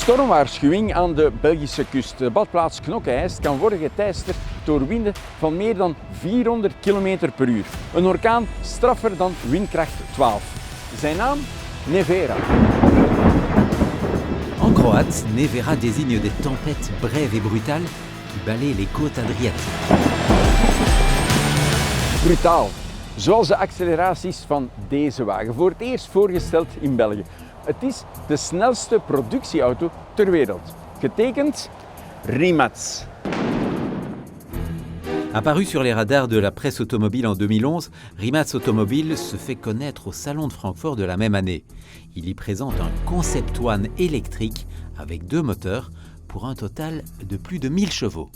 stormwaarschuwing aan de Belgische kust. De badplaats Knokke-IJst kan worden geteisterd door winden van meer dan 400 km per uur. Een orkaan straffer dan windkracht 12. Zijn naam? Nevera. En croate, Nevera désigne des tempêtes brèves et brutales qui balayent les côtes adriatiques. Brutaal, zoals de acceleraties van deze wagen, voor het eerst voorgesteld in België. Het is de snelste productieauto ter wereld, getekend Rimac. Apparu sur les radars de la presse automobile en 2011, Rimac Automobile se fait connaître au Salon de Francfort de la même année. Il y présente un concept one électrique avec 2 moteurs pour un total de plus de 1000 chevaux.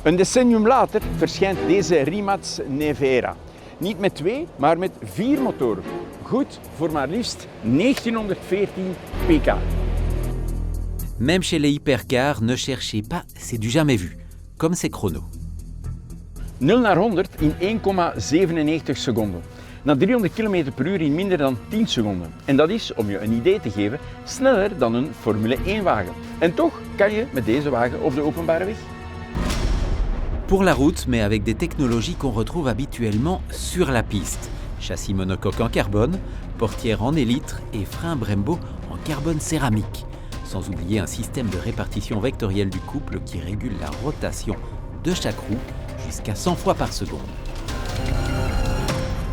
Een decennium later verschijnt deze Rimac Nevera. Niet met 2, maar met 4 motoren. Goed voor maar liefst 1914 pk. Même chez les hypercars, ne cherchez pas, c'est du jamais vu, comme ces chronos. 0 naar 100 in 1,97 seconden. Na 300 km per uur in minder dan 10 seconden. En dat is, om je een idee te geven, sneller dan een Formule 1 wagen. En toch kan je met deze wagen op de openbare weg. Pour la route, mais avec des technologies qu'on retrouve habituellement sur la piste. Châssis monocoque en carbone, portière en élytre et frein Brembo en carbone céramique. Sans oublier un système de répartition vectorielle du couple qui régule la rotation de chaque roue jusqu'à 100 fois par seconde.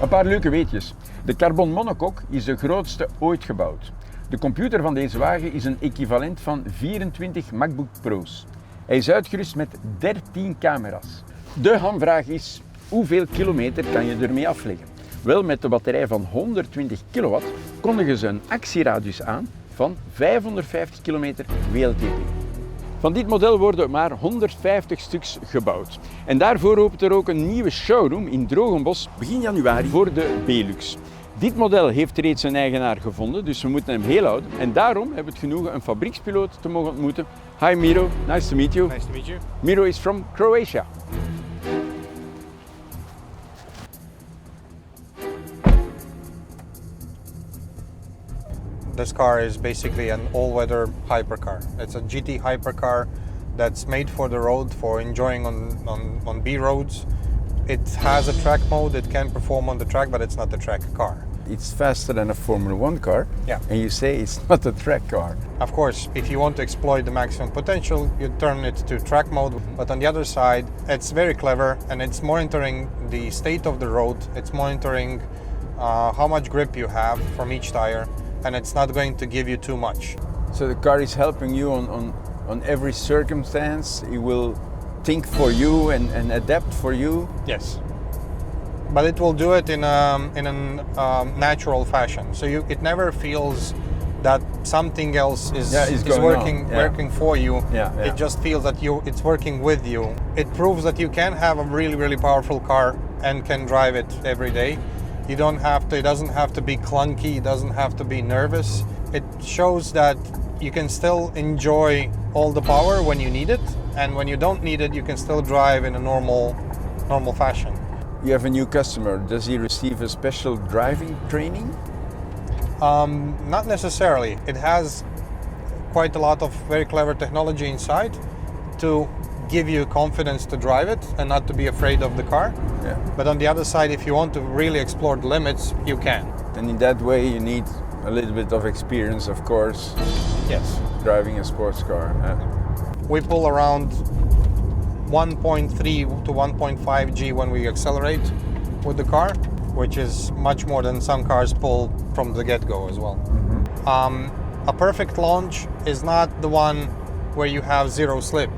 Een paar leuke weetjes. De carbon monocoque is de grootste ooit gebouwd. De computer van deze wagen is een equivalent van 24 MacBook Pro's. Hij is uitgerust met 13 camera's. De hamvraag is, hoeveel kilometer kan je ermee afleggen? Wel, met de batterij van 120 kW kondigen ze een actieradius aan van 550 km WLTP. Van dit model worden maar 150 stuks gebouwd. En daarvoor opent er ook een nieuwe showroom in Drogenbos begin januari voor de Belux. Dit model heeft reeds een eigenaar gevonden, dus we moeten hem heel houden. En daarom hebben we het genoegen een fabriekspiloot te mogen ontmoeten. Hi Miro, nice to meet you. Nice to meet you. Miro is from Croatia. This car is basically an all-weather hypercar. It's a GT hypercar that's made for the road, for enjoying on B roads. It has a track mode, it can perform on the track, but it's not a track car. It's faster than a Formula 1 car, Yeah. and you say it's not a track car. Of course, if you want to exploit the maximum potential, you turn it to track mode. But on the other side, it's very clever and it's monitoring the state of the road. It's monitoring how much grip you have from each tire, and it's not going to give you too much. So the car is helping you on every circumstance. It will think for you and adapt for you. Yes. But it will do it in a natural fashion. So it never feels that something else is working for you. Yeah. It just feels that it's working with you. It proves that you can have a really, really powerful car and can drive it every day. You don't have to. It doesn't have to be clunky. It doesn't have to be nervous. It shows that you can still enjoy all the power when you need it, and when you don't need it, you can still drive in a normal fashion. You have a new customer. Does he receive a special driving training? Not necessarily. It has quite a lot of very clever technology inside to give you confidence to drive it and not to be afraid of the car. Yeah. But on the other side, if you want to really explore the limits, you can. And in that way, you need a little bit of experience, of course, Yes. driving a sports car. We pull around 1.3 to 1.5 G when we accelerate with the car, which is much more than some cars pull from the get-go as well. A perfect launch is not the one where you have zero slip.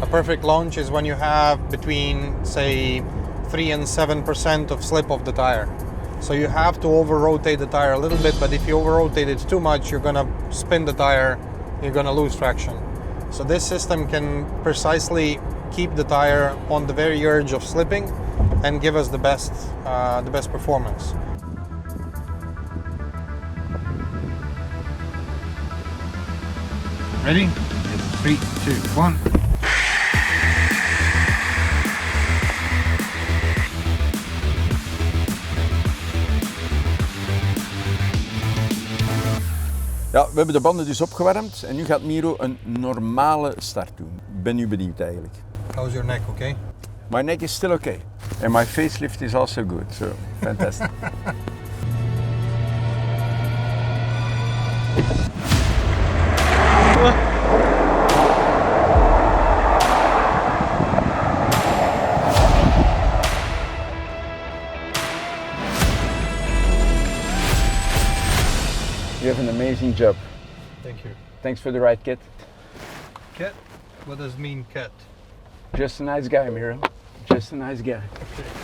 A perfect launch is when you have between, say, 3 and 7% of slip of the tire. So you have to over-rotate the tire a little bit, but if you over-rotate it too much, you're gonna spin the tire, you're gonna lose traction. So this system can precisely keep the tire on the very edge of slipping and give us the best performance. Ready? 3, 2, 1. Ja, we hebben de banden dus opgewarmd en nu gaat Miro een normale start doen. Ik ben nu benieuwd eigenlijk. How's your neck, okay? My neck is still okay. And my facelift is also good, so fantastic. You have an amazing job. Thank you. Thanks for the ride, kid. Cat? What does mean cat? Just a nice guy, Miro. Just a nice guy. Okay.